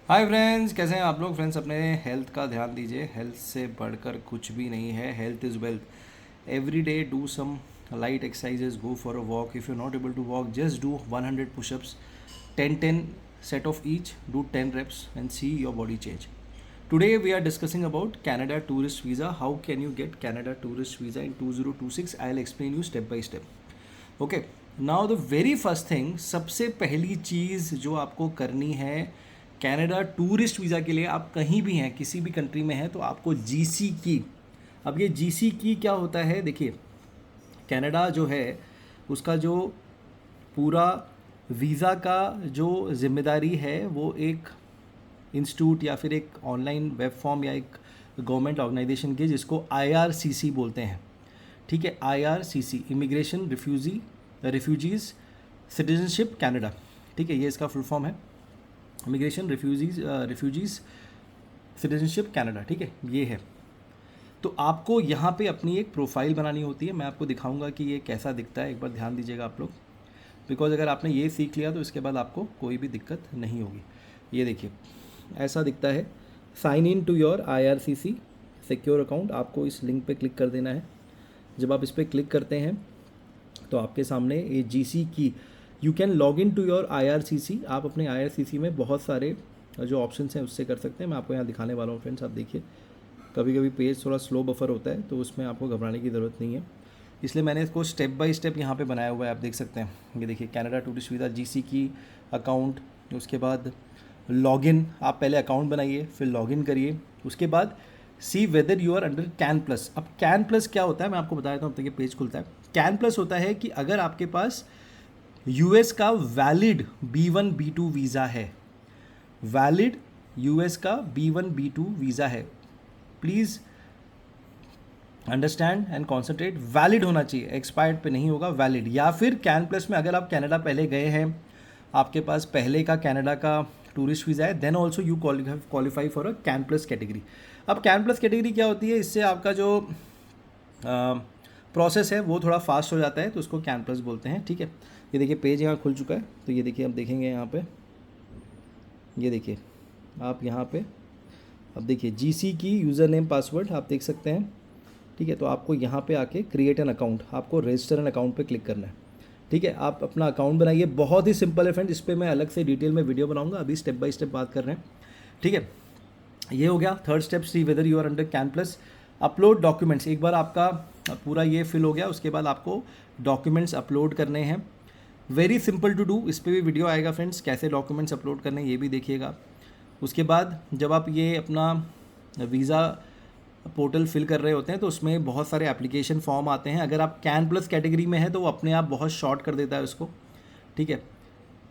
Hi friends, कैसे हैं आप लोग। फ्रेंड्स, अपने हेल्थ का ध्यान दीजिए। हेल्थ से बढ़कर कुछ भी नहीं है। Health is wealth. Every day do some light exercises, go for a walk. If you not able to walk, just do 100 pushups, 10 set of each, do 10 reps and see your body change. Today we are discussing about Canada tourist visa. How can you get Canada tourist visa in 2026? I'll explain you step by step. Okay, now the very first thing, सबसे पहली चीज़ जो आपको करनी है Canada tourist visa के लिए, आप कहीं भी हैं, किसी भी कंट्री में हैं, तो आपको जीसी की। अब ये जीसी की क्या होता है, देखिए, कनाडा जो है उसका जो पूरा वीज़ा का जो जिम्मेदारी है वो एक इंस्टीट्यूट या फिर एक ऑनलाइन वेब फॉर्म या एक गवर्नमेंट ऑर्गेनाइजेशन की, जिसको आईआरसीसी बोलते हैं। ठीक है, IRCC, immigration refugees citizenship Canada. ठीक है, ये इसका फुल फॉर्म है, इमिग्रेशन रिफ्यूजीज़ सिटीजनशिप कनाडा। ठीक है, ये है। तो आपको यहाँ पे अपनी एक प्रोफाइल बनानी होती है। मैं आपको दिखाऊंगा कि ये कैसा दिखता है, एक बार ध्यान दीजिएगा आप लोग, बिकॉज अगर आपने ये सीख लिया तो इसके बाद आपको कोई भी दिक्कत नहीं होगी। ये देखिए, ऐसा दिखता है। Sign in to your IRCC secure account, आपको इस लिंक पे क्लिक कर देना है। जब आप इस पर क्लिक करते हैं तो आपके सामने ये GC key, you can log in to your IRCC. आप अपने आईआरसीसी में बहुत सारे जो ऑप्शंस हैं उससे कर सकते हैं। मैं आपको यहाँ दिखाने वाला हूँ फ्रेंड्स। आप देखिए, कभी कभी पेज थोड़ा स्लो बफर होता है, तो उसमें आपको घबराने की ज़रूरत नहीं है, इसलिए मैंने इसको स्टेप बाय स्टेप यहाँ पे बनाया हुआ है। आप देख सकते हैं, ये देखिए, कनाडा टूरिस्ट वीज़ा, जीसी की अकाउंट, उसके बाद लॉगिन। आप पहले अकाउंट बनाइए, फिर लॉगिन करिए, उसके बाद see whether you are under can plus. अब कैन प्लस क्या होता है मैं आपको बता देता हूँ। अब देखिए, पेज खुलता है। कैन प्लस होता है कि अगर आपके पास यूएस का वैलिड B1 B2 वीज़ा है, वैलिड यूएस का B1 B2 वीज़ा है, please understand and concentrate, valid होना चाहिए, एक्सपायर्ड पे नहीं होगा, वैलिड। या फिर कैन प्लस में अगर आप कनाडा पहले गए हैं, आपके पास पहले का कनाडा का टूरिस्ट वीज़ा है, then also you qualify for a can plus category. अब कैन प्लस कैटेगरी क्या होती है, इससे आपका जो प्रोसेस है वो थोड़ा फास्ट हो जाता है, तो उसको कैन प्लस बोलते हैं। ठीक है, ये देखिए, पेज यहाँ खुल चुका है। तो ये देखिए, आप देखेंगे यहाँ पे, ये देखिए आप यहाँ पे, अब देखिए जीसी की यूज़र नेम पासवर्ड आप देख सकते हैं। ठीक है, तो आपको यहाँ पे आके क्रिएट एन अकाउंट, आपको रजिस्टर एन अकाउंट पे क्लिक करना है। ठीक है, आप अपना अकाउंट बनाइए, बहुत ही सिंपल है फ्रेंड। इस पर मैं अलग से डिटेल में वीडियो बनाऊंगा, अभी स्टेप बाय स्टेप बात कर रहे हैं। ठीक है, ये हो गया third step, see whether you are under can plus. Upload documents, एक बार आपका पूरा ये फिल हो गया, उसके बाद आपको डॉक्यूमेंट्स अपलोड करने हैं। वेरी सिंपल टू डू, इस पर भी वीडियो आएगा फ्रेंड्स, कैसे डॉक्यूमेंट्स अपलोड करने हैं ये भी देखिएगा। उसके बाद जब आप ये अपना वीज़ा पोर्टल फिल कर रहे होते हैं तो उसमें बहुत सारे एप्लीकेशन फॉर्म आते हैं। अगर आप कैन प्लस कैटेगरी में है तो वो अपने आप बहुत शॉर्ट कर देता है उसको। ठीक है,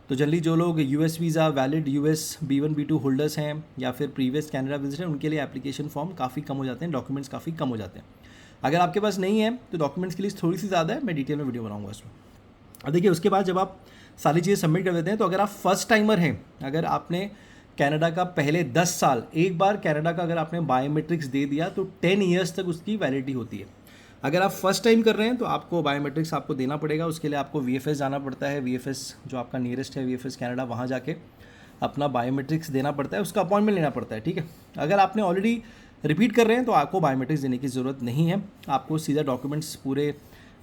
तो जनरली जो लोग US visa valid US B1 B2 holders हैं या फिर प्रीवियस कैनेडा विजिट हैं, उनके लिए एप्लीकेशन फॉर्म काफ़ी कम हो जाते हैं, डॉक्यूमेंट्स काफ़ी कम हो जाते हैं। अगर आपके पास नहीं है तो डॉक्यूमेंट्स की लिस्ट थोड़ी सी ज़्यादा है, मैं डिटेल में वीडियो बनाऊंगा इसमें। अब देखिए, उसके बाद जब आप सारी चीज़ें सबमिट कर देते हैं, तो अगर आप फर्स्ट टाइमर हैं, अगर आपने कनाडा का पहले 10 साल, एक बार कनाडा का अगर आपने बायोमेट्रिक्स दे दिया तो 10 ईयर्स तक उसकी वैलिडिटी होती है। अगर आप फर्स्ट टाइम कर रहे हैं तो आपको बायोमेट्रिक्स आपको देना पड़ेगा। उसके लिए आपको VFS जाना पड़ता है। VFS जो आपका नियरेस्ट है, VFS कनाडा, वहाँ जाके अपना बायोमेट्रिक्स देना पड़ता है, उसका अपॉइंटमेंट लेना पड़ता है। ठीक है, अगर आपने ऑलरेडी रिपीट कर रहे हैं तो आपको बायोमेट्रिक्स देने की ज़रूरत नहीं है, आपको सीधा डॉक्यूमेंट्स पूरे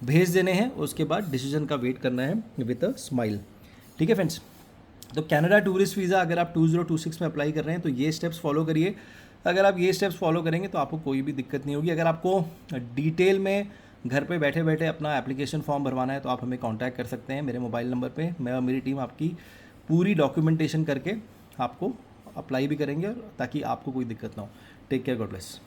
भेज देने हैं, उसके बाद डिसीजन का वेट करना है विद अ स्माइल। ठीक है फ्रेंड्स, तो कनाडा टूरिस्ट वीज़ा अगर आप 2026 में अप्लाई कर रहे हैं तो ये स्टेप्स फॉलो करिए। अगर आप ये स्टेप्स फॉलो करेंगे तो आपको कोई भी दिक्कत नहीं होगी। अगर आपको डिटेल में घर पे बैठे बैठे अपना एप्लीकेशन फॉर्म भरवाना है तो आप हमें कांटेक्ट कर सकते हैं मेरे मोबाइल नंबर पे। मैं और मेरी टीम आपकी पूरी डॉक्यूमेंटेशन करके आपको अप्लाई भी करेंगे, ताकि आपको कोई दिक्कत ना हो। Take care, God bless.